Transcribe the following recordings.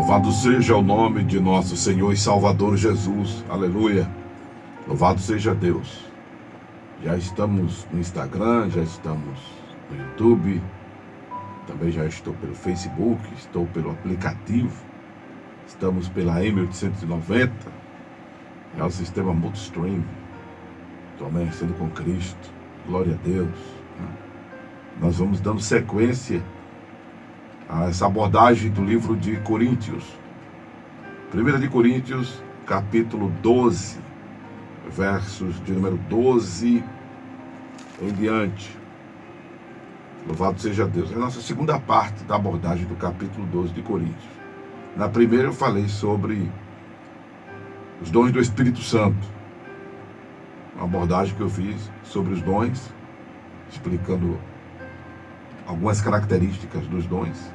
Louvado seja o nome de nosso Senhor e Salvador Jesus. Aleluia. Louvado seja Deus. Já estamos no Instagram, já estamos no YouTube, também já estou pelo Facebook, estou pelo aplicativo, estamos pela M890, é o sistema Multistream. Estou amanhecendo com Cristo. Glória a Deus. Nós vamos dando sequência a essa abordagem do livro de Coríntios. 1 de Coríntios, capítulo 12, versos de número 12 em diante. Louvado seja Deus. É a nossa segunda parte da abordagem do capítulo 12 de Coríntios. Na primeira eu falei sobre os dons do Espírito Santo. Uma abordagem que eu fiz sobre os dons, explicando algumas características dos dons,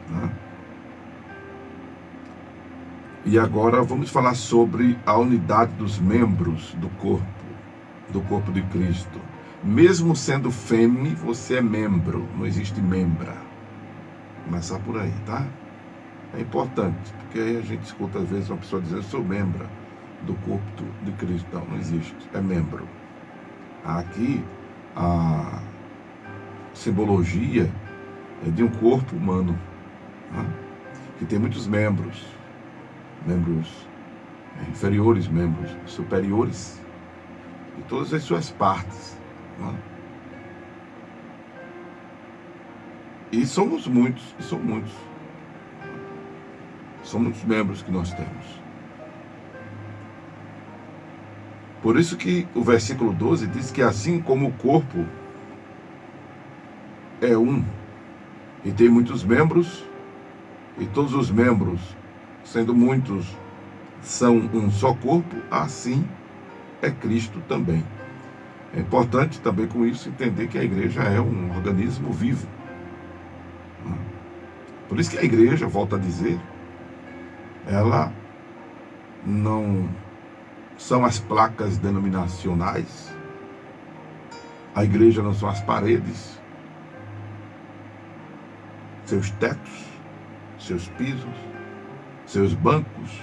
né? E agora vamos falar sobre a unidade dos membros do corpo de Cristo. Mesmo sendo fêmea, você é membro, não existe membra. Começar por aí, tá? É importante, porque aí a gente escuta às vezes uma pessoa dizer: eu sou membro do corpo de Cristo. Não, não existe, é membro. Aqui a simbologia é de um corpo humano, né? Que tem muitos membros inferiores, membros superiores, e todas as suas partes, né? E são muitos membros que nós temos. Por isso que o versículo 12 diz que assim como o corpo é um, e tem muitos membros, e todos os membros, sendo muitos, são um só corpo, assim é Cristo também. É importante também com isso entender que a igreja é um organismo vivo. Por isso que a igreja, volto a dizer, ela não são as placas denominacionais, a igreja não são as paredes, seus tetos, seus pisos, seus bancos,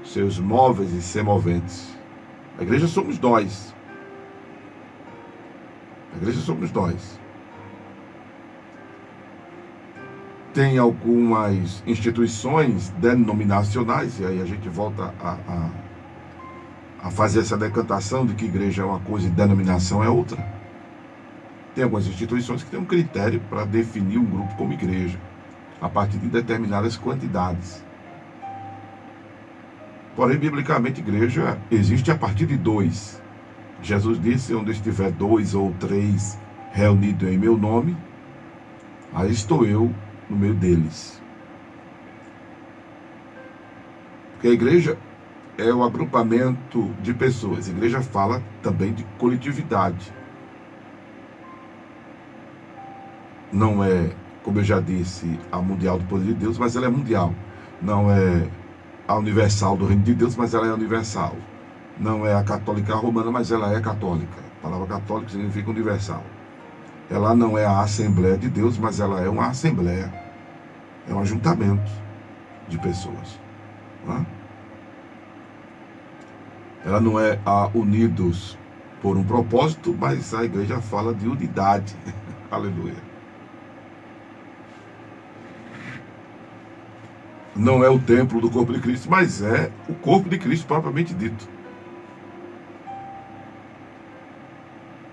seus móveis e semoventes. A igreja somos nós. A igreja somos nós. Tem algumas instituições denominacionais, e aí a gente volta a fazer essa decantação de que igreja é uma coisa e denominação é outra. Tem algumas instituições que têm um critério para definir um grupo como igreja, a partir de determinadas quantidades. Porém, biblicamente, igreja existe a partir de 2. Jesus disse: onde estiver 2 ou 3 reunidos em meu nome, aí estou eu no meio deles. Porque a igreja é o agrupamento de pessoas. A igreja fala também de coletividade. Não é, como eu já disse, a mundial do poder de Deus, mas ela é mundial. Não é a universal do reino de Deus, mas ela é universal. Não é a católica romana, mas ela é católica. A palavra católica significa universal. Ela não é a Assembleia de Deus, mas ela é uma assembleia. É um ajuntamento de pessoas, né? Ela não é a unidos por um propósito, mas a igreja fala de unidade. Aleluia. Não é o templo do corpo de Cristo, mas é o corpo de Cristo propriamente dito.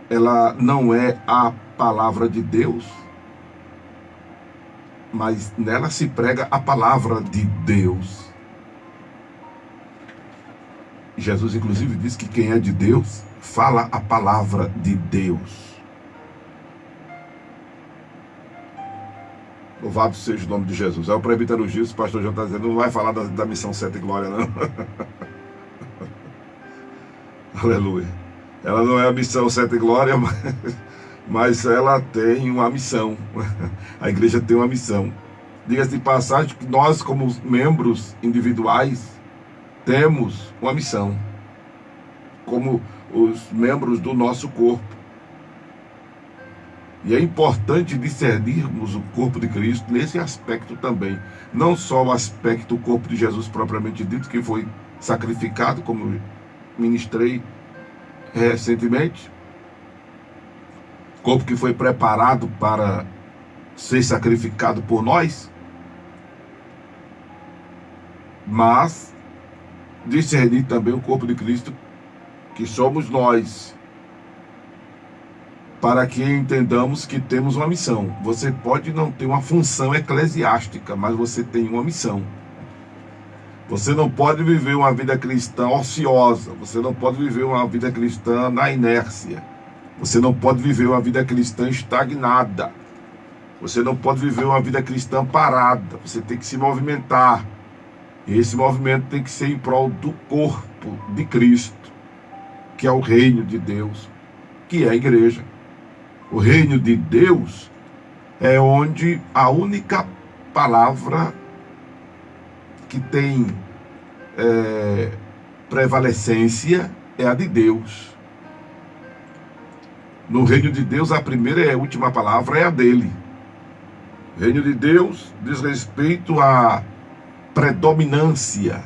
Ela não é a palavra de Deus, mas nela se prega a palavra de Deus. Jesus, inclusive, diz que quem é de Deus, fala a palavra de Deus. Louvado seja o nome de Jesus. É o presbítero Gilson, o pastor João está dizendo, não vai falar da missão 7 Glória, não. Aleluia. Ela não é a missão 7 Glória, mas ela tem uma missão. A igreja tem uma missão. Diga-se de passagem que nós, como membros individuais, temos uma missão, como os membros do nosso corpo. E é importante discernirmos o corpo de Cristo nesse aspecto também. Não só o aspecto do corpo de Jesus propriamente dito, que foi sacrificado, como eu ministrei recentemente. Corpo que foi preparado para ser sacrificado por nós. Mas discernir também o corpo de Cristo, que somos nós, para que entendamos que temos uma missão. Você pode não ter uma função eclesiástica, mas você tem uma missão. Você não pode viver uma vida cristã ociosa, você não pode viver uma vida cristã na inércia, você não pode viver uma vida cristã estagnada, você não pode viver uma vida cristã parada, você tem que se movimentar. E esse movimento tem que ser em prol do corpo de Cristo, que é o reino de Deus, que é a igreja. O reino de Deus é onde a única palavra que tem prevalecência é a de Deus. No reino de Deus, a primeira e a última palavra é a dele. O reino de Deus diz respeito à predominância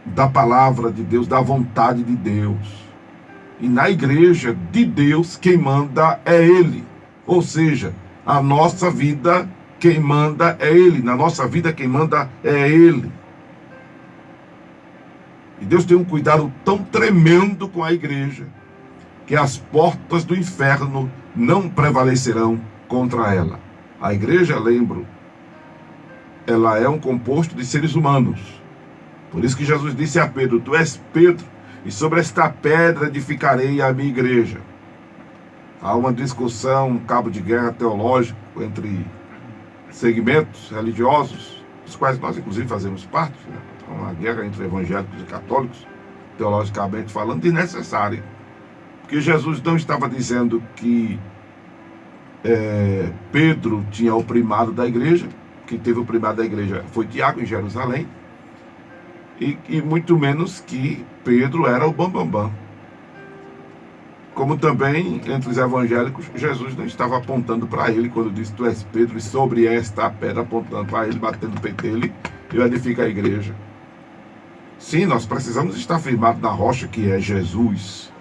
da palavra de Deus, da vontade de Deus. E na igreja de Deus, quem manda é Ele. Ou seja, a nossa vida, quem manda é Ele. Na nossa vida, quem manda é Ele. E Deus tem um cuidado tão tremendo com a igreja, que as portas do inferno não prevalecerão contra ela. A igreja, lembro, ela é um composto de seres humanos. Por isso que Jesus disse a Pedro: tu és Pedro, e sobre esta pedra edificarei a minha igreja. Há uma discussão, um cabo de guerra teológico entre segmentos religiosos, dos quais nós inclusive fazemos parte, né? Uma guerra entre evangélicos e católicos, teologicamente falando, desnecessária. Porque Jesus não estava dizendo que Pedro tinha o primado da igreja. Quem teve o primado da igreja foi Tiago, em Jerusalém. E muito menos que Pedro era o bambambam. Como também, entre os evangélicos, Jesus não estava apontando para ele, quando disse: tu és Pedro, e sobre esta pedra, apontando para ele, batendo o peito dele, eu edifico a igreja. Sim, nós precisamos estar firmados na rocha que é Jesus.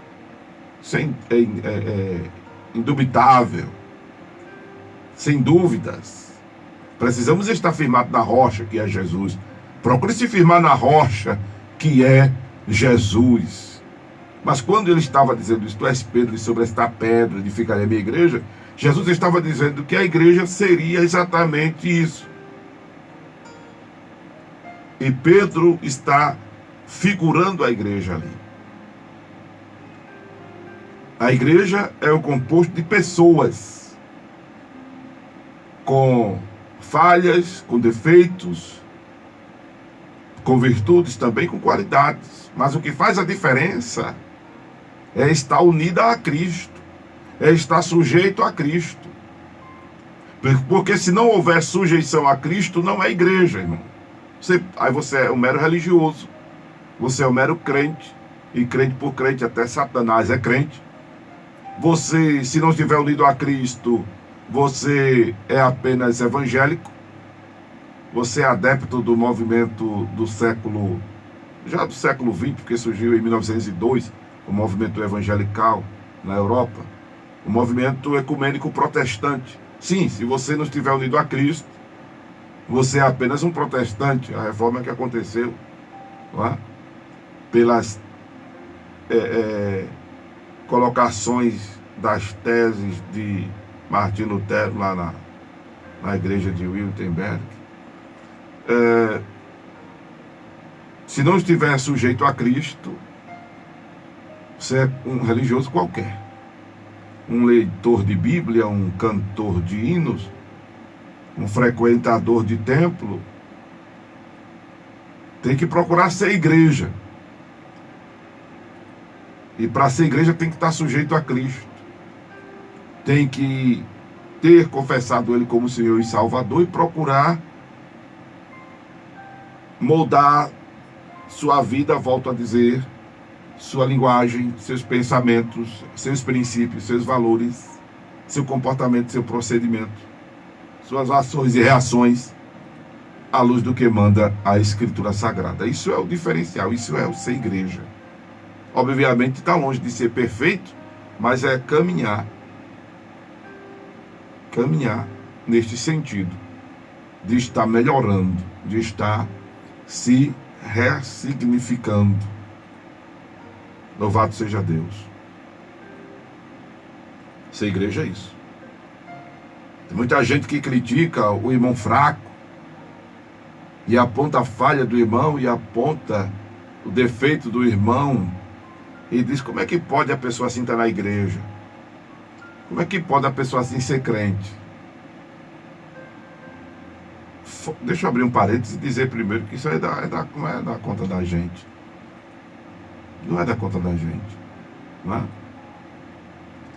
Indubitável. Sem dúvidas. Precisamos estar firmados na rocha que é Jesus. Procure se firmar na rocha que é Jesus. Mas quando ele estava dizendo isso: tu és Pedro, e sobre esta pedra edificarei a minha igreja, Jesus estava dizendo que a igreja seria exatamente isso. E Pedro está figurando a igreja ali. A igreja é o composto de pessoas com falhas, com defeitos, com virtudes, também com qualidades. Mas o que faz a diferença é estar unida a Cristo, é estar sujeito a Cristo. Porque se não houver sujeição a Cristo, não é igreja, irmão. Aí você é um mero religioso, você é um mero crente, e crente por crente, até Satanás é crente. Você, se não estiver unido a Cristo, você é apenas evangélico. Você é adepto do movimento do século XX, porque surgiu em 1902, o movimento evangelical na Europa, o movimento ecumênico protestante. Sim, se você não estiver unido a Cristo, você é apenas um protestante. A reforma que aconteceu, não é? Pelas colocações das teses de Martinho Lutero lá na igreja de Wittenberg. Se não estiver sujeito a Cristo, você é um religioso qualquer, um leitor de Bíblia, um cantor de hinos, um frequentador de templo. Tem que procurar ser igreja, e para ser igreja tem que estar sujeito a Cristo, tem que ter confessado Ele como Senhor e Salvador, e procurar moldar sua vida, volto a dizer, sua linguagem, seus pensamentos, seus princípios, seus valores seu comportamento, seu procedimento, suas ações e reações à luz do que manda a Escritura Sagrada. Isso é o diferencial, isso é o ser igreja. Obviamente está longe de ser perfeito, mas é caminhar neste sentido, de estar melhorando, de estar se ressignificando. Louvado seja Deus. Ser igreja é isso. Tem muita gente que critica o irmão fraco e aponta a falha do irmão e aponta o defeito do irmão e diz: como é que pode a pessoa assim estar na igreja? Como é que pode a pessoa assim ser crente? Deixa eu abrir um parênteses e dizer primeiro que isso aí não é da conta da gente. Não é da conta da gente. Não é?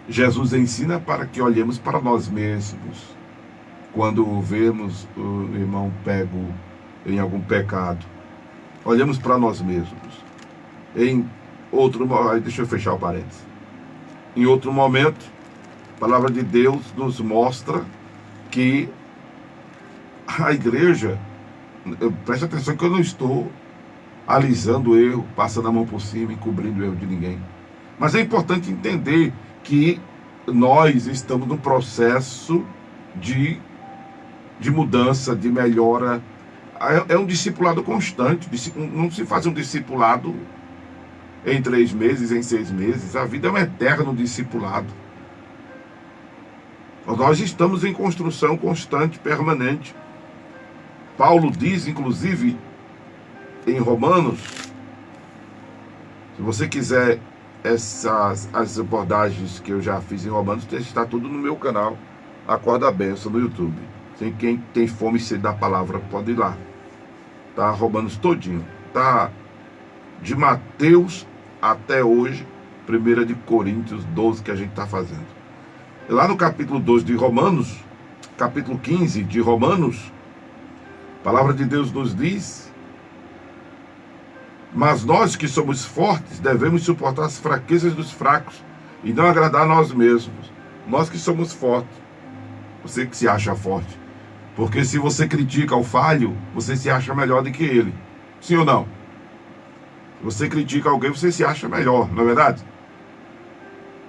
Jesus ensina para que olhemos para nós mesmos quando vemos o irmão pego em algum pecado. Olhamos para nós mesmos. Deixa eu fechar o parênteses. Em outro momento, a palavra de Deus nos mostra que a igreja, preste atenção que eu não estou alisando o erro, passando a mão por cima e cobrindo o erro de ninguém. Mas é importante entender que nós estamos num processo de mudança, de melhora. É um discipulado constante. Não se faz um discipulado em 3 meses, em 6 meses. A vida é um eterno discipulado. Nós estamos em construção constante, permanente. Paulo diz, inclusive, em Romanos, se você quiser as abordagens que eu já fiz em Romanos, está tudo no meu canal, Acorda a Bênção, no YouTube. Quem tem fome e sede da palavra pode ir lá. Tá Romanos todinho. Tá de Mateus até hoje, 1 de Coríntios 12 que a gente está fazendo. Lá no capítulo 12 de Romanos, capítulo 15 de Romanos, a palavra de Deus nos diz: mas nós que somos fortes devemos suportar as fraquezas dos fracos e não agradar a nós mesmos. Nós que somos fortes, você que se acha forte, porque se você critica o falho, você se acha melhor do que ele. Sim ou não? Se você critica alguém, você se acha melhor, não é verdade?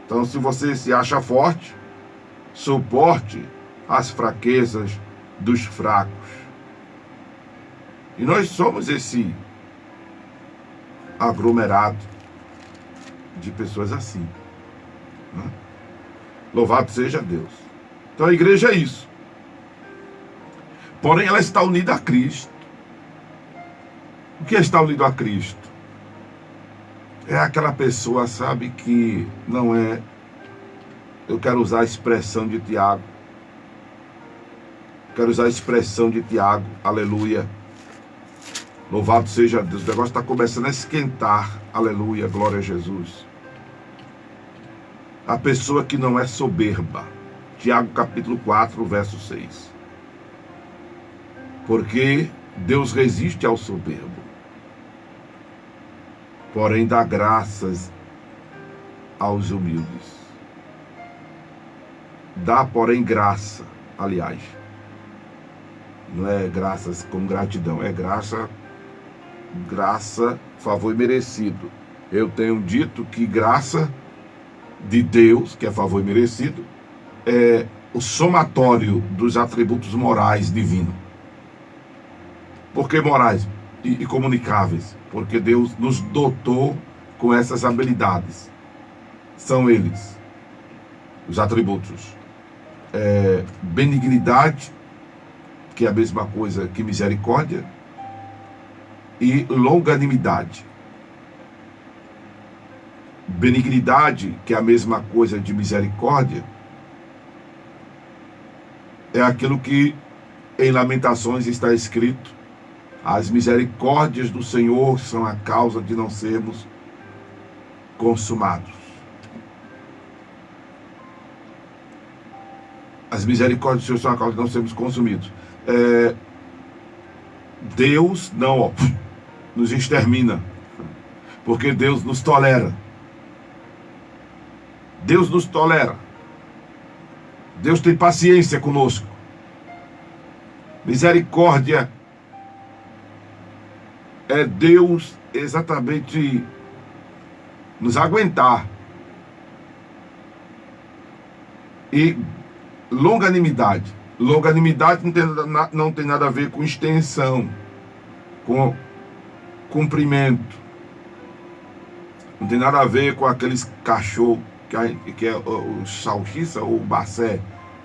Então, se você se acha forte, suporte as fraquezas dos fracos. E nós somos esse aglomerado de pessoas assim, né? Louvado seja Deus. Então a igreja é isso. Porém ela está unida a Cristo. O que é estar unido a Cristo? É aquela pessoa, sabe, que não é... Eu quero usar a expressão de Tiago. Aleluia. Louvado seja Deus. O negócio está começando a esquentar. Aleluia, glória a Jesus. A pessoa que não é soberba. Tiago capítulo 4, verso 6. Porque Deus resiste ao soberbo, porém dá graças aos humildes. Dá, porém, graça. Aliás, não é graças com gratidão, é graça, favor merecido. Eu tenho dito que graça de Deus, que é favor merecido, é o somatório dos atributos morais divinos. Por que morais e comunicáveis? Porque Deus nos dotou com essas habilidades. São eles os atributos: benignidade, que é a mesma coisa que misericórdia, e longanimidade. Benignidade, que é a mesma coisa de misericórdia, é aquilo que em Lamentações está escrito: as misericórdias do Senhor são a causa de não sermos consumados. As misericórdias do Senhor são a causa de não sermos consumidos. Deus não nos extermina, porque Deus nos tolera. Deus nos tolera. Deus tem paciência conosco. Misericórdia é Deus exatamente nos aguentar. E longanimidade. Longanimidade não tem nada a ver com extensão, com comprimento. Não tem nada a ver com aqueles cachorros que é o salsicha ou o bacé,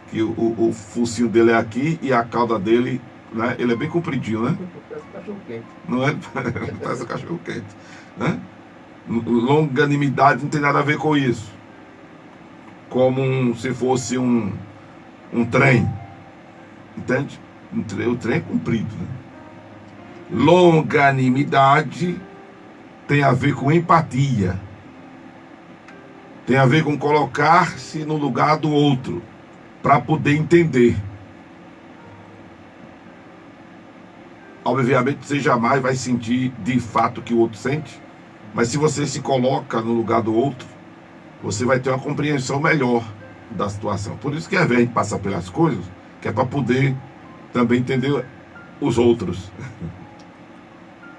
que o focinho dele é aqui e a cauda dele, né, ele é bem compridinho, né? Parece cachorro quente. Não é? Parece cachorro quente, né? Longanimidade não tem nada a ver com isso. Como se fosse um trem. Entende? O trem é comprido, né? Longanimidade tem a ver com empatia. Tem a ver com colocar-se no lugar do outro, para poder entender. Obviamente você jamais vai sentir de fato o que o outro sente, mas se você se coloca no lugar do outro, você vai ter uma compreensão melhor da situação. Por isso que às vezes a gente passa pelas coisas, que é para poder também entender os outros.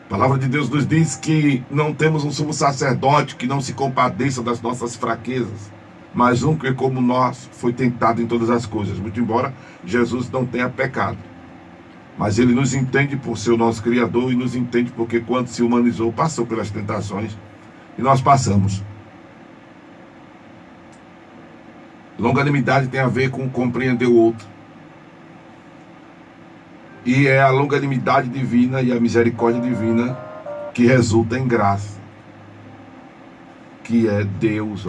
A palavra de Deus nos diz que não temos um sumo sacerdote que não se compadeça das nossas fraquezas, mas um que, como nós, foi tentado em todas as coisas, muito embora Jesus não tenha pecado. Mas ele nos entende por ser o nosso Criador e nos entende porque quando se humanizou, passou pelas tentações e nós passamos. Longanimidade tem a ver com compreender o outro. E é a longanimidade divina e a misericórdia divina que resulta em graça. Que é Deus,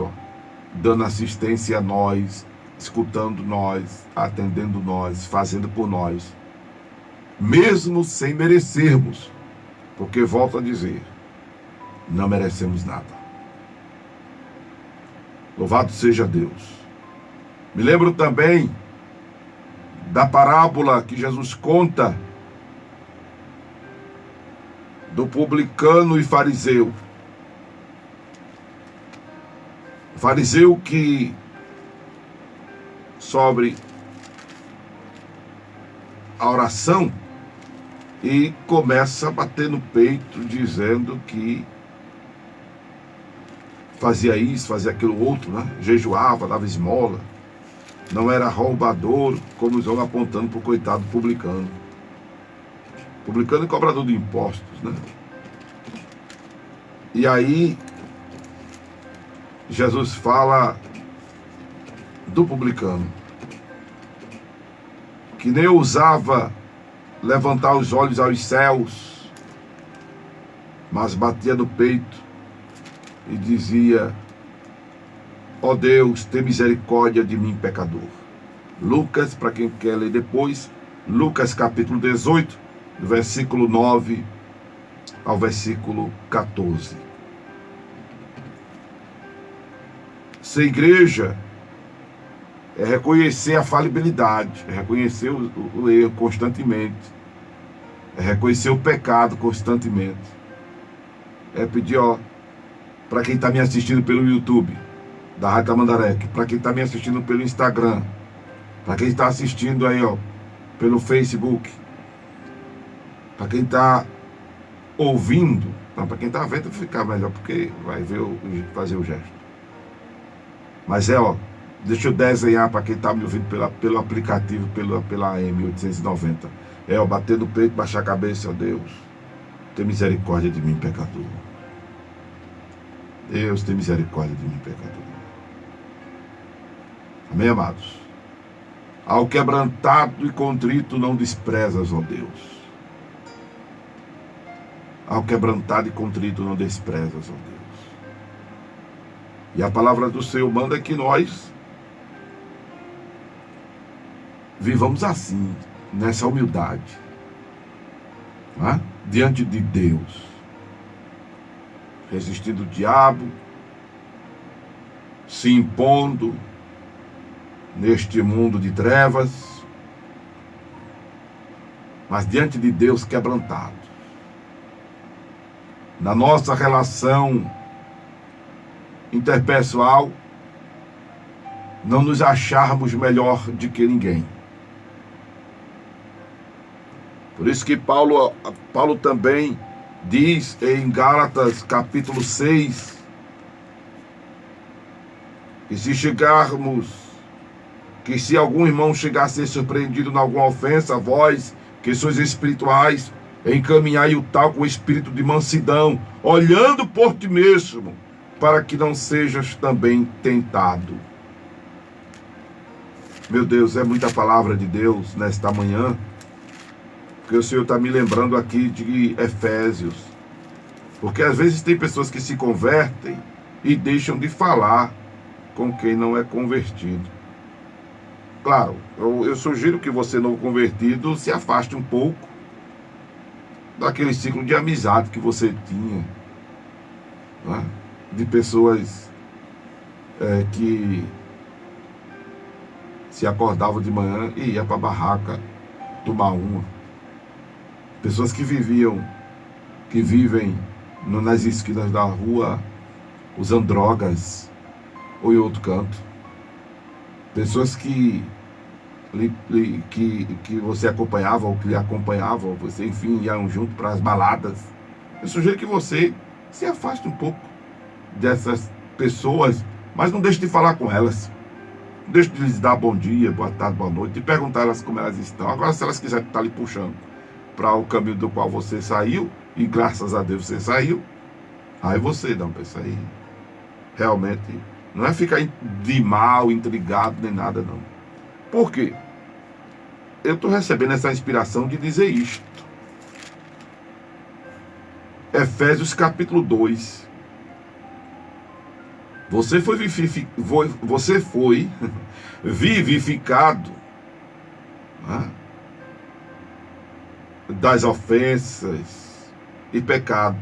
dando assistência a nós, escutando nós, atendendo nós, fazendo por nós. Mesmo sem merecermos. Porque, volto a dizer, não merecemos nada. Louvado seja Deus. Me lembro também da parábola que Jesus conta do publicano e fariseu. O fariseu que sobre a oração e começa a bater no peito dizendo que fazia isso, fazia aquilo outro, né? Jejuava, dava esmola. Não era roubador, como os homens apontando para o coitado publicano. Publicano e cobrador de impostos, né? E aí, Jesus fala do publicano, que nem ousava levantar os olhos aos céus, mas batia no peito e dizia: ó Deus, tem misericórdia de mim, pecador. Lucas, para quem quer ler depois, Lucas capítulo 18, do versículo 9 ao versículo 14. Ser igreja é reconhecer a falibilidade, é reconhecer o erro constantemente, é reconhecer o pecado constantemente. É pedir, para quem está me assistindo pelo YouTube, da Rádio Tamandaré, para quem está me assistindo pelo Instagram, para quem está assistindo aí, pelo Facebook, para quem está ouvindo, para quem está vendo ficar melhor, porque vai ver fazer o gesto. Mas deixa eu desenhar para quem está me ouvindo pelo aplicativo, pela AM 890. Bater no peito, baixar a cabeça, ó Deus, tem misericórdia de mim, pecador. Deus, tem misericórdia de mim, pecador. Amém, amados? Ao quebrantado e contrito não desprezas, ó Deus. Ao quebrantado e contrito não desprezas, ó Deus. E a palavra do Senhor manda que nós vivamos assim, nessa humildade, né? Diante de Deus, resistindo o diabo, se impondo neste mundo de trevas, mas diante de Deus quebrantado. Na nossa relação interpessoal, não nos acharmos melhor do que ninguém. Por isso que Paulo também diz em Gálatas capítulo 6, que se algum irmão chegar a ser surpreendido em alguma ofensa, vós, que sois espirituais, encaminhai o tal com o espírito de mansidão, olhando por ti mesmo, para que não sejas também tentado. Meu Deus, é muita palavra de Deus nesta manhã, porque o Senhor está me lembrando aqui de Efésios, porque às vezes tem pessoas que se convertem e deixam de falar com quem não é convertido. Claro, eu sugiro que você, novo convertido, se afaste um pouco daquele ciclo de amizade que você tinha, né? De pessoas que se acordavam de manhã e ia para a barraca tomar uma. Pessoas que vivem nas esquinas da rua usando drogas ou em outro canto. Pessoas que você acompanhava ou que lhe acompanhavam, você, enfim, iam junto para as baladas. Eu sugiro que você se afaste um pouco dessas pessoas, mas não deixe de falar com elas. Não deixe de lhes dar bom dia, boa tarde, boa noite, e perguntar elas como elas estão. Agora, se elas quiserem estar lhe puxando para o caminho do qual você saiu, e graças a Deus você saiu, aí você não pensa aí. Realmente, não é ficar de mal, intrigado, nem nada, não. Por quê? Eu estou recebendo essa inspiração de dizer isto. Efésios capítulo 2. Você foi vivificado, né, das ofensas e pecado.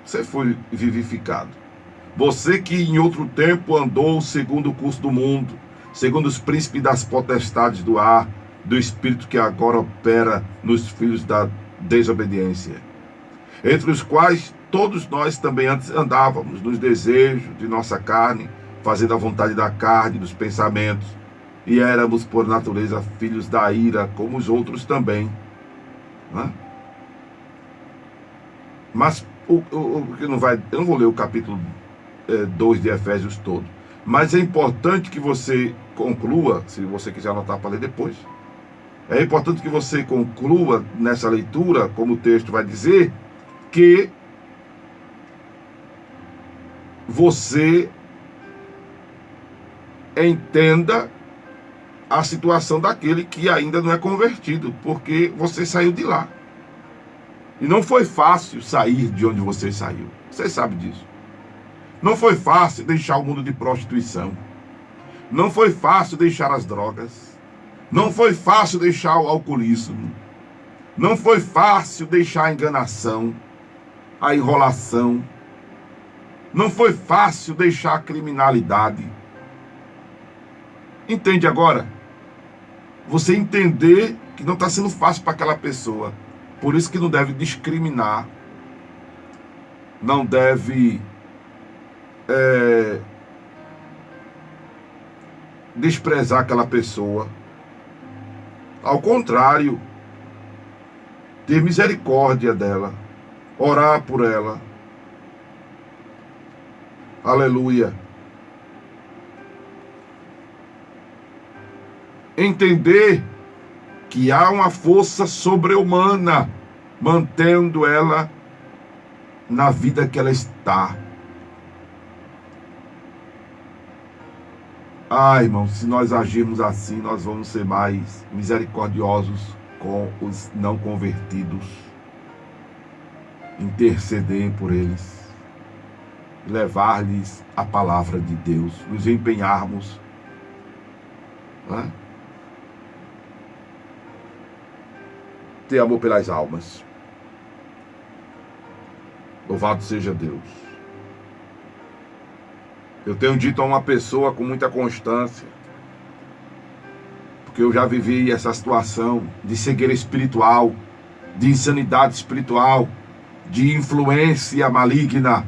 Você foi vivificado. Você que em outro tempo andou segundo o curso do mundo, segundo os príncipes das potestades do ar, do espírito que agora opera nos filhos da desobediência, entre os quais todos nós também antes andávamos nos desejos de nossa carne, fazendo a vontade da carne, dos pensamentos, e éramos por natureza filhos da ira, como os outros também, né? Mas eu não vou ler o capítulo 2 de Efésios todo, mas é importante que você conclua, se você quiser anotar para ler depois, é importante que você conclua nessa leitura, como o texto vai dizer, que você entenda a situação daquele que ainda não é convertido, porque você saiu de lá. E não foi fácil sair de onde você saiu. Você sabe disso. Não foi fácil deixar o mundo de prostituição. Não foi fácil deixar as drogas. Não foi fácil deixar o alcoolismo. Não foi fácil deixar a enganação, a enrolação. Não foi fácil deixar a criminalidade. Entende agora? Você entender que não está sendo fácil para aquela pessoa. Por isso que não deve discriminar. Não deve desprezar aquela pessoa. Ao contrário, ter misericórdia dela, orar por ela. Aleluia. Entender que há uma força sobre-humana mantendo ela na vida que ela está. Irmão, se nós agirmos assim, nós vamos ser mais misericordiosos com os não convertidos, interceder por eles, levar-lhes a palavra de Deus, nos empenharmos, né? Ter amor pelas almas. Louvado seja Deus. Eu tenho dito a uma pessoa com muita constância, porque eu já vivi essa situação de cegueira espiritual, de insanidade espiritual, de influência maligna.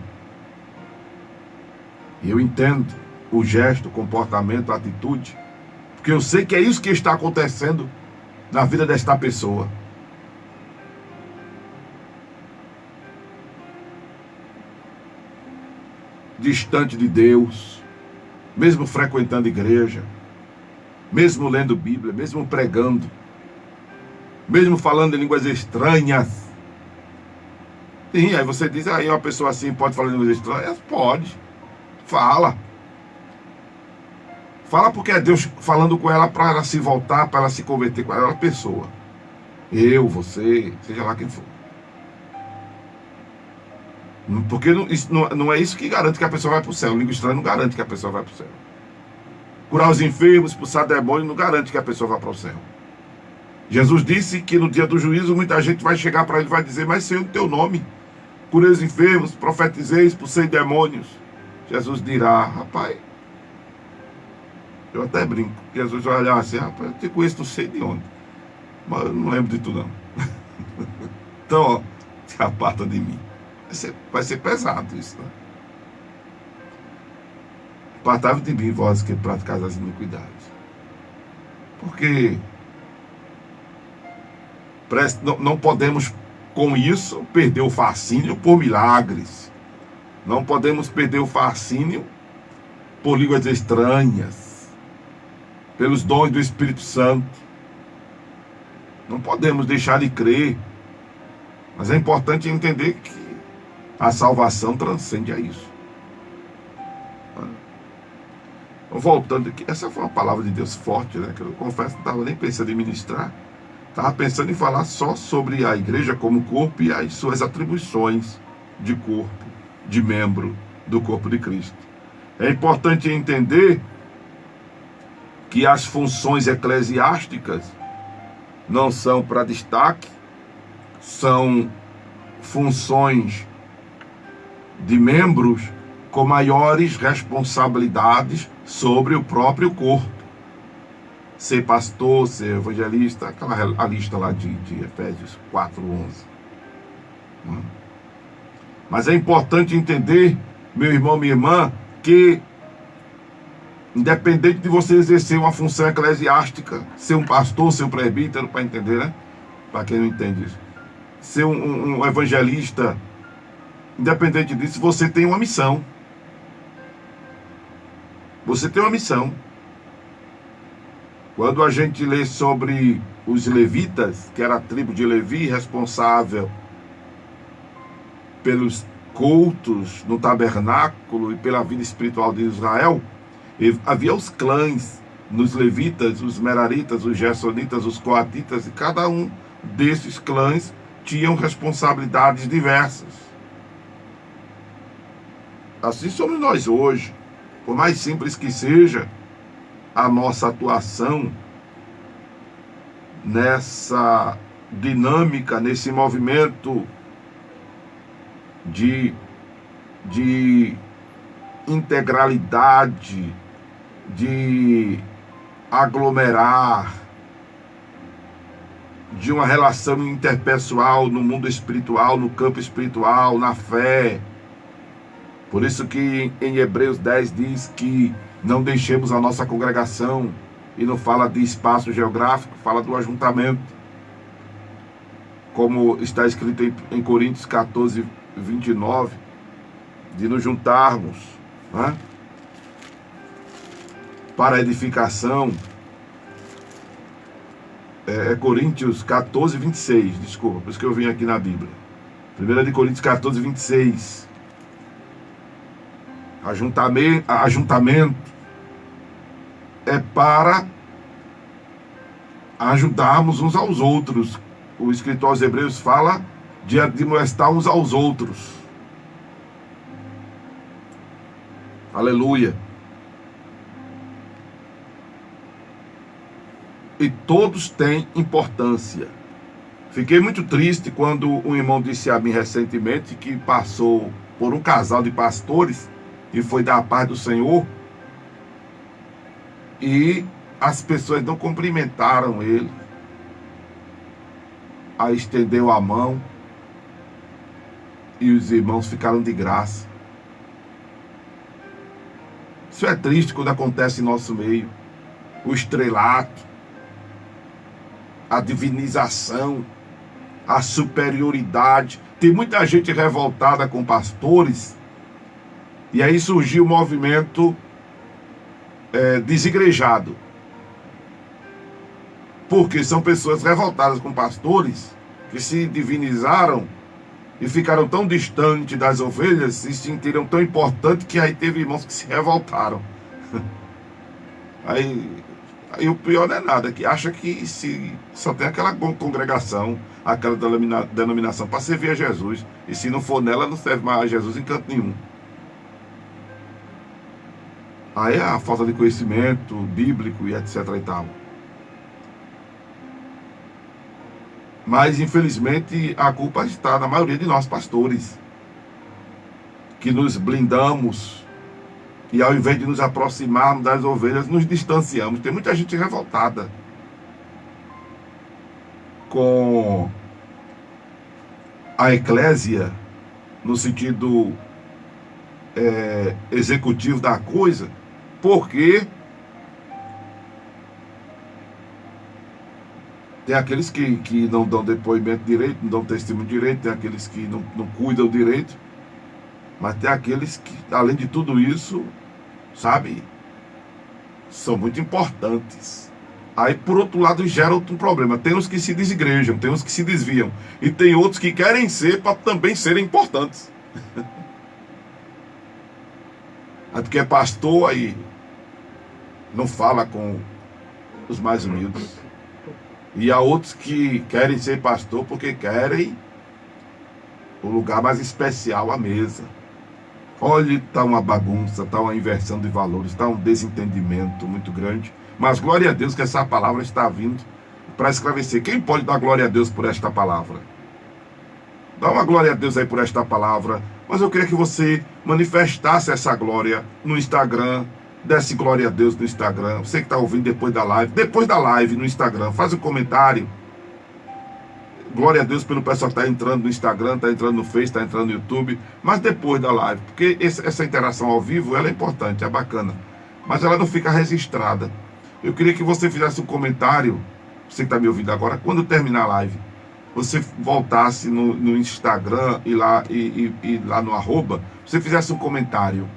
E eu entendo o gesto, o comportamento, a atitude, porque eu sei que é isso que está acontecendo na vida desta pessoa. Distante de Deus, mesmo frequentando igreja, mesmo lendo Bíblia, mesmo pregando, mesmo falando em línguas estranhas. Sim, aí você diz, aí uma pessoa assim pode falar em línguas estranhas? Pode, fala. Fala porque é Deus falando com ela para ela se voltar, para ela se converter com ela, pessoa. Eu, você, seja lá quem for. Porque isso não é isso que garante que a pessoa vai para o céu. Língua estranha não garante que a pessoa vai para o céu. Curar os enfermos, expulsar demônios, não garante que a pessoa vá para o céu. Jesus disse que no dia do juízo muita gente vai chegar para ele e vai dizer, mas Senhor, no teu nome, curei os enfermos, profetizei, expulsei demônios. Jesus dirá, rapaz, eu até brinco. Jesus vai olhar assim, rapaz, eu te conheço, não sei de onde, mas eu não lembro de tudo não. Então, ó, se aparta de mim. Vai ser pesado isso, né? Apartai-vos de mim, vós que praticais as iniquidades. Porque não podemos, com isso, perder o fascínio por milagres. Não podemos perder o fascínio por línguas estranhas, pelos dons do Espírito Santo. Não podemos deixar de crer. Mas é importante entender que a salvação transcende a isso. Então, voltando aqui, essa foi uma palavra de Deus forte, né? Que eu confesso que não estava nem pensando em ministrar. Estava pensando em falar só sobre a igreja como corpo e as suas atribuições de corpo, de membro do corpo de Cristo. É importante entender que as funções eclesiásticas não são para destaque, são funções de membros com maiores responsabilidades sobre o próprio corpo. Ser pastor, ser evangelista, a lista lá de Efésios 4:11. Mas é importante entender, meu irmão, minha irmã, que independente de você exercer uma função eclesiástica, ser um pastor, ser um presbítero, para entender, né? Para quem não entende isso. Ser um evangelista, independente disso, você tem uma missão. Você tem uma missão. Quando a gente lê sobre os levitas, que era a tribo de Levi, responsável pelos cultos no tabernáculo e pela vida espiritual de Israel, havia os clãs nos levitas, os meraritas, os gersonitas, os coatitas, e cada um desses clãs tinham responsabilidades diversas. Assim somos nós hoje. Por mais simples que seja a nossa atuação nessa dinâmica, nesse movimento de integralidade, de aglomerar, de uma relação interpessoal no mundo espiritual, no campo espiritual, na fé. Por isso que em Hebreus 10 diz que não deixemos a nossa congregação, e não fala de espaço geográfico, fala do ajuntamento. Como está escrito em Coríntios 14:29, de nos juntarmos, né, para a edificação. Coríntios 14:26, desculpa, por isso que eu vim aqui na Bíblia. 1 de Coríntios 14:26. Ajuntamento é para ajudarmos uns aos outros. O escritor aos Hebreus fala de admoestar uns aos outros. Aleluia. E todos têm importância. Fiquei muito triste quando um irmão disse a mim recentemente que passou por um casal de pastores e foi dar a paz do Senhor, e as pessoas não cumprimentaram ele, aí estendeu a mão e os irmãos ficaram de graça. Isso é triste quando acontece em nosso meio. O estrelato, a divinização, a superioridade. Tem muita gente revoltada com pastores, e aí surgiu o movimento desigrejado. Porque são pessoas revoltadas com pastores que se divinizaram e ficaram tão distantes das ovelhas, se sentiram tão importantes, que aí teve irmãos que se revoltaram. Aí o pior não é nada, que acha que só tem aquela congregação, aquela denominação para servir a Jesus, e se não for nela, não serve mais a Jesus em canto nenhum. Aí é a falta de conhecimento bíblico e etc e tal. Mas, infelizmente, a culpa está na maioria de nós pastores, que nos blindamos e, ao invés de nos aproximarmos das ovelhas, nos distanciamos. Tem muita gente revoltada com a eclésia, no sentido executivo da coisa, porque tem aqueles que não dão depoimento direito, não dão testemunho direito, tem aqueles que não cuidam direito, mas tem aqueles que, além de tudo isso, sabe, são muito importantes. Aí, por outro lado, gera outro problema. Tem os que se desigrejam, tem os que se desviam, e tem outros que querem ser para também serem importantes. Aí, porque é pastor, aí não fala com os mais humildes. E há outros que querem ser pastor porque querem o lugar mais especial à mesa. Olha, está uma bagunça, está uma inversão de valores, está um desentendimento muito grande. Mas glória a Deus que essa palavra está vindo para esclarecer. Quem pode dar glória a Deus por esta palavra? Dá uma glória a Deus aí por esta palavra. Mas eu queria que você manifestasse essa glória no Instagram. Desse glória a Deus no Instagram. Você que está ouvindo depois da live no Instagram, faz um comentário. Glória a Deus pelo pessoal que está entrando no Instagram, está entrando no Face, está entrando no YouTube, mas depois da live, porque essa interação ao vivo, ela é importante, é bacana, mas ela não fica registrada. Eu queria que você fizesse um comentário, você que está me ouvindo agora, quando terminar a live, você voltasse no Instagram e lá no arroba, você fizesse um comentário.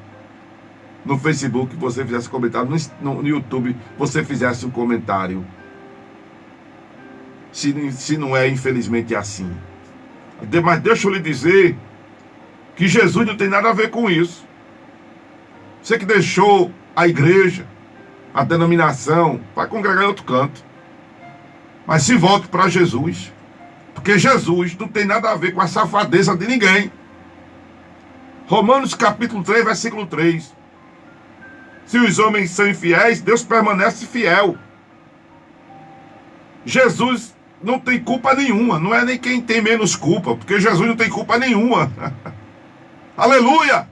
No Facebook você fizesse um comentário, no YouTube você fizesse um comentário. Se não é, infelizmente, assim. Mas deixa eu lhe dizer que Jesus não tem nada a ver com isso. Você que deixou a igreja, a denominação, vai congregar em outro canto. Mas se volte para Jesus. Porque Jesus não tem nada a ver com a safadeza de ninguém. Romanos capítulo 3, versículo 3. Se os homens são infiéis, Deus permanece fiel. Jesus não tem culpa nenhuma. Não é nem quem tem menos culpa, porque Jesus não tem culpa nenhuma. Aleluia!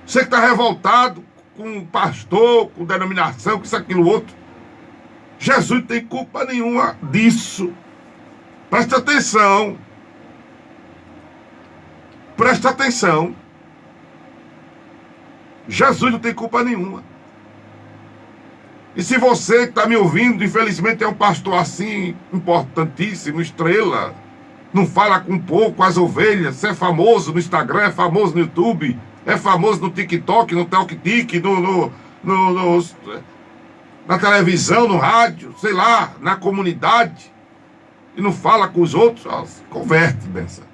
Você que está revoltado com o pastor, com denominação, com isso, aquilo, outro. Jesus não tem culpa nenhuma disso. Presta atenção. Presta atenção. Jesus não tem culpa nenhuma. E se você que está me ouvindo, infelizmente é um pastor assim, importantíssimo, estrela, não fala com pouco as ovelhas, você é famoso no Instagram, é famoso no YouTube, é famoso no TikTok, no TalkTik, na televisão, no rádio, sei lá, na comunidade, e não fala com os outros, ó, se converte dessa.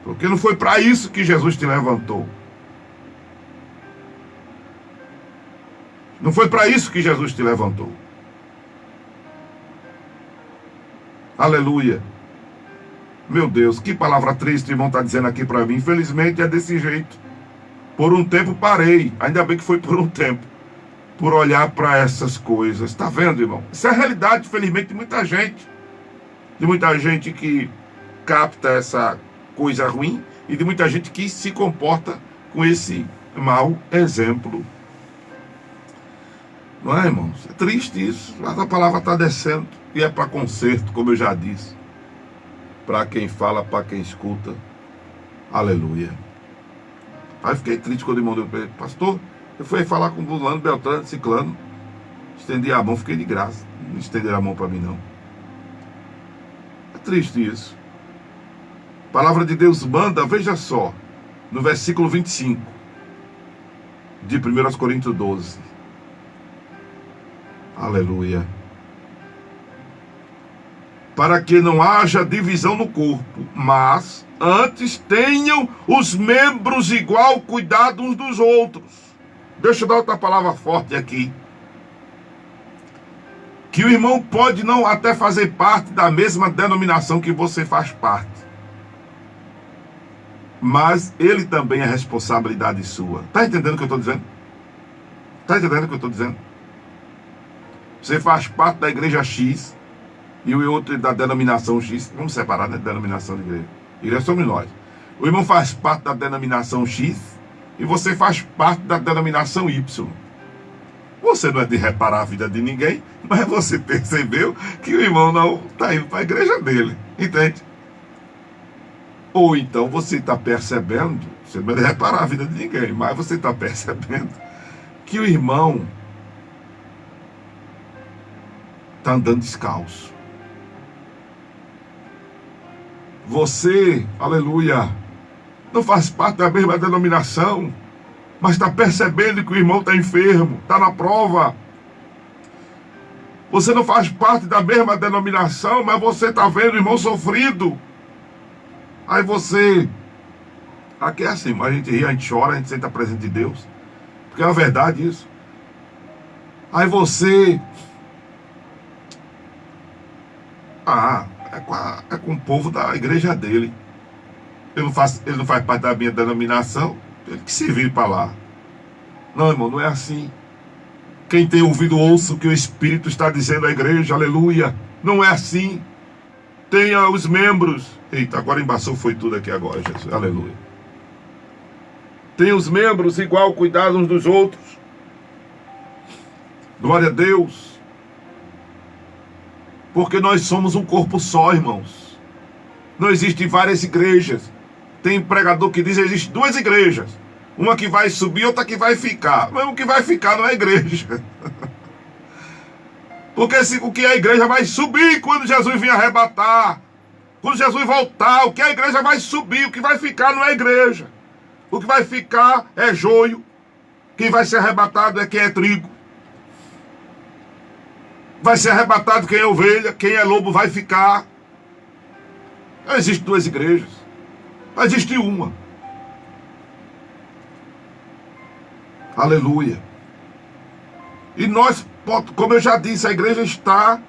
Porque não foi para isso que Jesus te levantou. Não foi para isso que Jesus te levantou. Aleluia. Meu Deus, que palavra triste o irmão está dizendo aqui para mim. Infelizmente é desse jeito. Por um tempo parei. Ainda bem que foi por um tempo. Por olhar para essas coisas. Está vendo, irmão? Isso é a realidade, infelizmente, de muita gente. De muita gente que capta essa coisa ruim e de muita gente que se comporta com esse mau exemplo. Não é, irmãos? É triste isso, mas a palavra está descendo e é para conserto, como eu já disse. Para quem fala, para quem escuta. Aleluia. Aí eu fiquei triste quando o irmão deu para ele: pastor, eu fui falar com o fulano, Beltrano, Ciclano, estendi a mão, fiquei de graça. Não estenderam a mão para mim, não. É triste isso. A palavra de Deus manda, veja só, no versículo 25 de 1 Coríntios 12. Aleluia. Para que não haja divisão no corpo, mas antes tenham os membros igual cuidado uns dos outros. Deixa eu dar outra palavra forte aqui. Que o irmão pode não até fazer parte da mesma denominação que você faz parte, mas ele também é responsabilidade sua. Está entendendo o que eu estou dizendo? Está entendendo o que eu estou dizendo? Você faz parte da igreja X e o outro da denominação X. Vamos separar, né? Denominação de igreja. Igreja somos nós. O irmão faz parte da denominação X e você faz parte da denominação Y. Você não é de reparar a vida de ninguém, mas você percebeu que o irmão não está indo para a igreja dele. Entende? Ou então você está percebendo, você não é de reparar a vida de ninguém, mas você está percebendo que o irmão está andando descalço. Você, aleluia, não faz parte da mesma denominação, mas está percebendo que o irmão está enfermo, está na prova. Você não faz parte da mesma denominação, mas você está vendo o irmão sofrido. Aí você... Aqui é assim, a gente ri, a gente chora, a gente sente a presença de Deus. Porque é uma verdade isso. Aí você... é com o povo da igreja dele. Ele não faz parte da minha denominação, ele que se vire para lá. Não, irmão, não é assim. Quem tem ouvido, ouça o que o Espírito está dizendo à igreja, aleluia. Não é assim. Tenha os membros. Eita, agora embaçou, foi tudo aqui agora, Jesus, aleluia. Tenha os membros igual cuidado uns dos outros. Glória a Deus. Porque nós somos um corpo só, irmãos. Não existem várias igrejas. Tem pregador que diz que existem duas igrejas. Uma que vai subir, outra que vai ficar. Mas o que vai ficar não é igreja. Porque o que a igreja vai subir quando Jesus vir arrebatar. Quando Jesus voltar, o que a igreja vai subir, o que vai ficar não é igreja. O que vai ficar é joio. Quem vai ser arrebatado é quem é trigo. Vai ser arrebatado quem é ovelha, quem é lobo vai ficar. Não existe duas igrejas. Não existe uma. Aleluia. E nós, como eu já disse, a igreja está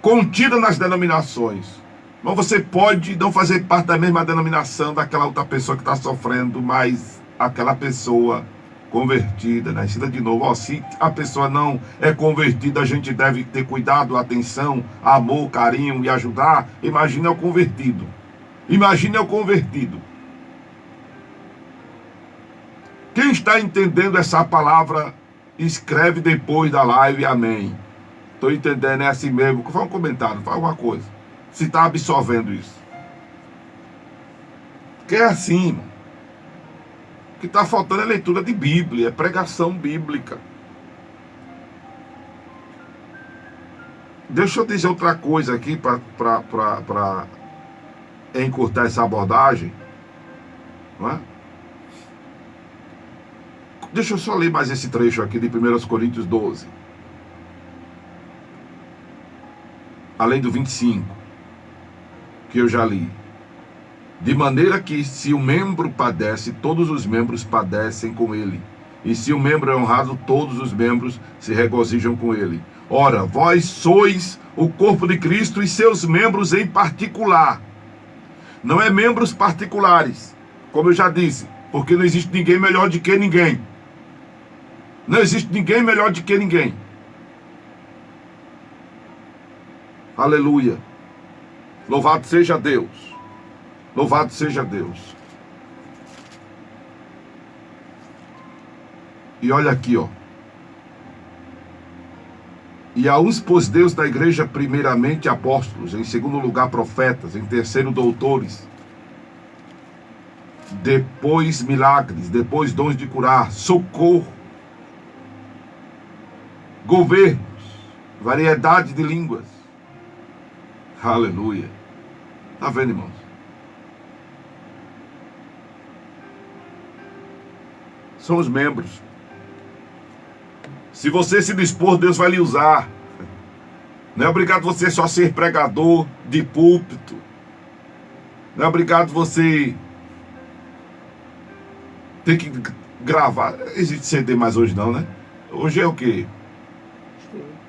contida nas denominações. Mas você pode não fazer parte da mesma denominação daquela outra pessoa que está sofrendo, mas aquela pessoa convertida, nascida de novo. Se a pessoa não é convertida, a gente deve ter cuidado, atenção, amor, carinho e ajudar. Imagine o convertido. Imagine o convertido. Quem está entendendo essa palavra, escreve depois da live, amém. Estou entendendo, é assim mesmo. Faz um comentário, faz alguma coisa. Se está absorvendo isso. Que é assim, irmão. O que está faltando é leitura de Bíblia, é pregação bíblica. Deixa eu dizer outra coisa aqui para encurtar essa abordagem. Não é? Deixa eu só ler mais esse trecho aqui de 1 Coríntios 12. Além do 25, que eu já li. De maneira que se o membro padece, todos os membros padecem com ele. E se o membro é honrado, todos os membros se regozijam com ele. Ora, vós sois o corpo de Cristo e seus membros em particular. Não é membros particulares, como eu já disse, porque não existe ninguém melhor do que ninguém. Não existe ninguém melhor do que ninguém. Aleluia. Louvado seja Deus. Louvado seja Deus. E olha aqui, ó. E a uns pôs Deus da igreja primeiramente apóstolos, em segundo lugar profetas, em terceiro doutores, depois milagres, depois dons de curar, socorro, governos, variedade de línguas. Aleluia. Está vendo, irmãos? São os membros. Se você se dispor, Deus vai lhe usar. Não é obrigado você só ser pregador de púlpito. Não é obrigado você ter que gravar. Existe CD mais hoje não, né? Hoje é o quê?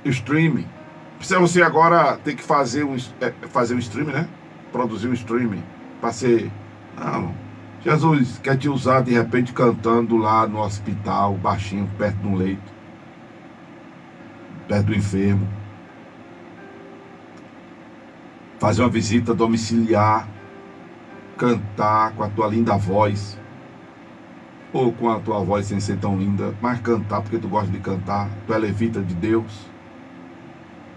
Streaming. Precisa você agora ter que fazer um streaming, né? Produzir um streaming para ser... Não. Jesus quer te usar de repente cantando lá no hospital, baixinho, perto de um leito. Perto do enfermo. Fazer uma visita domiciliar. Cantar com a tua linda voz. Ou com a tua voz sem ser tão linda. Mas cantar porque tu gosta de cantar. Tu é levita de Deus.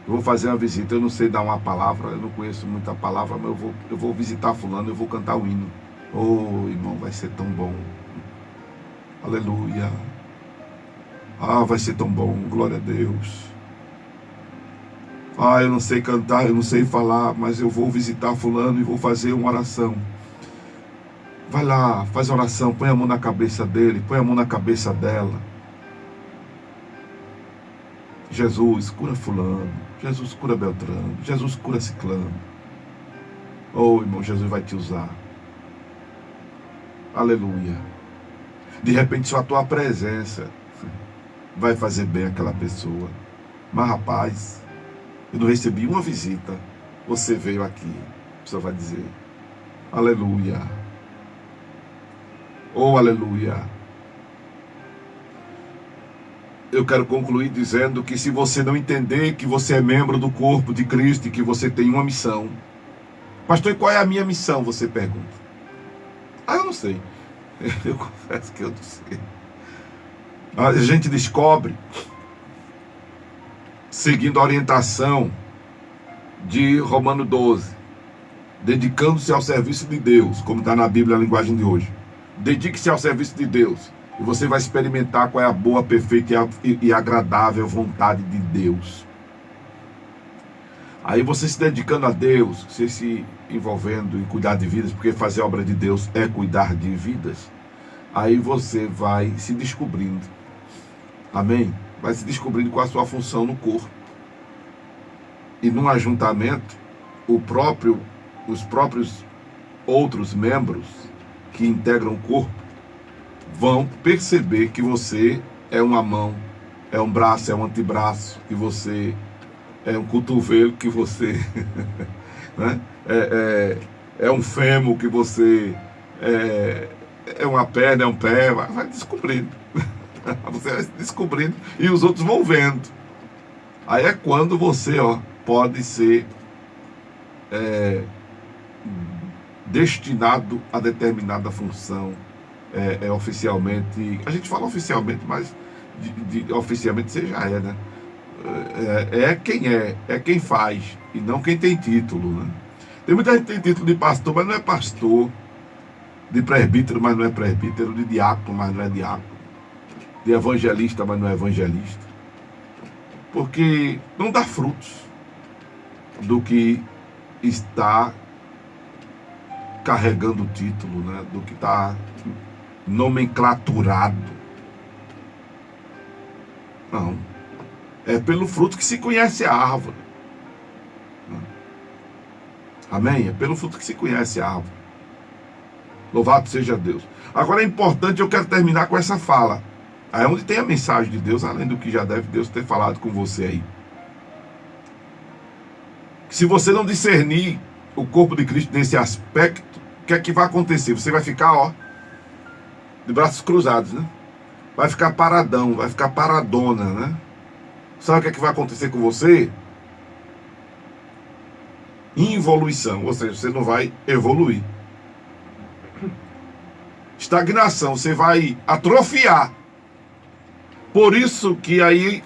Eu vou fazer uma visita, eu não sei dar uma palavra, eu não conheço muita palavra, mas eu vou visitar fulano, eu vou cantar o hino. Oh, irmão, vai ser tão bom. Aleluia. Ah, vai ser tão bom, glória a Deus. Ah, eu não sei cantar, eu não sei falar, mas eu vou visitar fulano e vou fazer uma oração. Vai lá, faz a oração, põe a mão na cabeça dele, põe a mão na cabeça dela. Jesus, cura fulano. Jesus, cura Beltrano. Jesus, cura Ciclano. Oh, irmão, Jesus vai te usar. Aleluia. De repente, só a tua presença vai fazer bem àquela pessoa. Mas, rapaz, eu não recebi uma visita. Você veio aqui. A pessoa vai dizer, aleluia. Oh, aleluia. Eu quero concluir dizendo que se você não entender que você é membro do corpo de Cristo e que você tem uma missão. Pastor, e qual é a minha missão? Você pergunta. Ah, eu não sei. Eu confesso que eu não sei. A gente descobre, seguindo a orientação de Romano 12, dedicando-se ao serviço de Deus, como está na Bíblia, a linguagem de hoje. Dedique-se ao serviço de Deus. E você vai experimentar qual é a boa, perfeita e agradável vontade de Deus. Aí você se dedicando a Deus, você se envolvendo em cuidar de vidas, porque fazer a obra de Deus é cuidar de vidas. Aí você vai se descobrindo. Amém? Vai se descobrindo qual a sua função no corpo. E num ajuntamento, os próprios outros membros que integram o corpo vão perceber que você é uma mão, é um braço, é um antebraço, que você é um cotovelo, que você né? é um fêmur, que você é uma perna, é um pé, vai descobrindo. Você vai descobrindo e os outros vão vendo. Aí é quando você pode ser destinado a determinada função. Oficialmente, a gente fala oficialmente, mas oficialmente você já é, né? É quem faz, e não quem tem título, né? Tem muita gente que tem título de pastor, mas não é pastor, de presbítero, mas não é presbítero, de diácono, mas não é diácono, de evangelista, mas não é evangelista, porque não dá frutos do que está carregando o título, né? Do que está nomenclaturado. Não. É pelo fruto que se conhece a árvore. Amém? É pelo fruto que se conhece a árvore. Louvado seja Deus. Agora é importante, eu quero terminar com essa fala. Aí é onde tem a mensagem de Deus, além do que já deve Deus ter falado com você aí. Se você não discernir o corpo de Cristo nesse aspecto, o que é que vai acontecer? Você vai ficar, de braços cruzados, né? Vai ficar paradão, vai ficar paradona, né? Sabe o que é que vai acontecer com você? Involuição, ou seja, você não vai evoluir. Estagnação, você vai atrofiar. Por isso que aí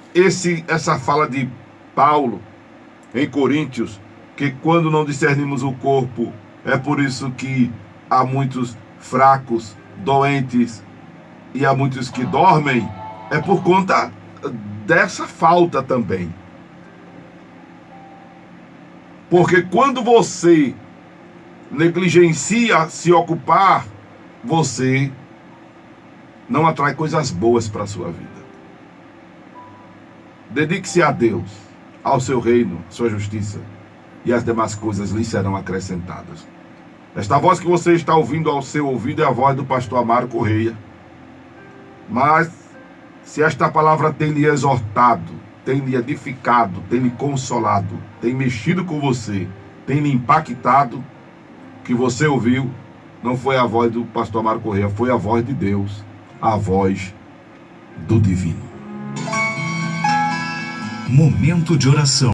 essa fala de Paulo em Coríntios, que quando não discernimos o corpo, é por isso que há muitos fracos, doentes, e há muitos que dormem, é por conta dessa falta também. Porque quando você negligencia se ocupar, você não atrai coisas boas para a sua vida. Dedique-se a Deus, ao seu reino, sua justiça, e as demais coisas lhe serão acrescentadas. Esta voz que você está ouvindo ao seu ouvido é a voz do pastor Amaro Correia. Mas, se esta palavra tem lhe exortado, tem lhe edificado, tem lhe consolado, tem mexido com você, tem lhe impactado, que você ouviu, não foi a voz do pastor Amaro Correia, foi a voz de Deus, a voz do divino. Momento de oração.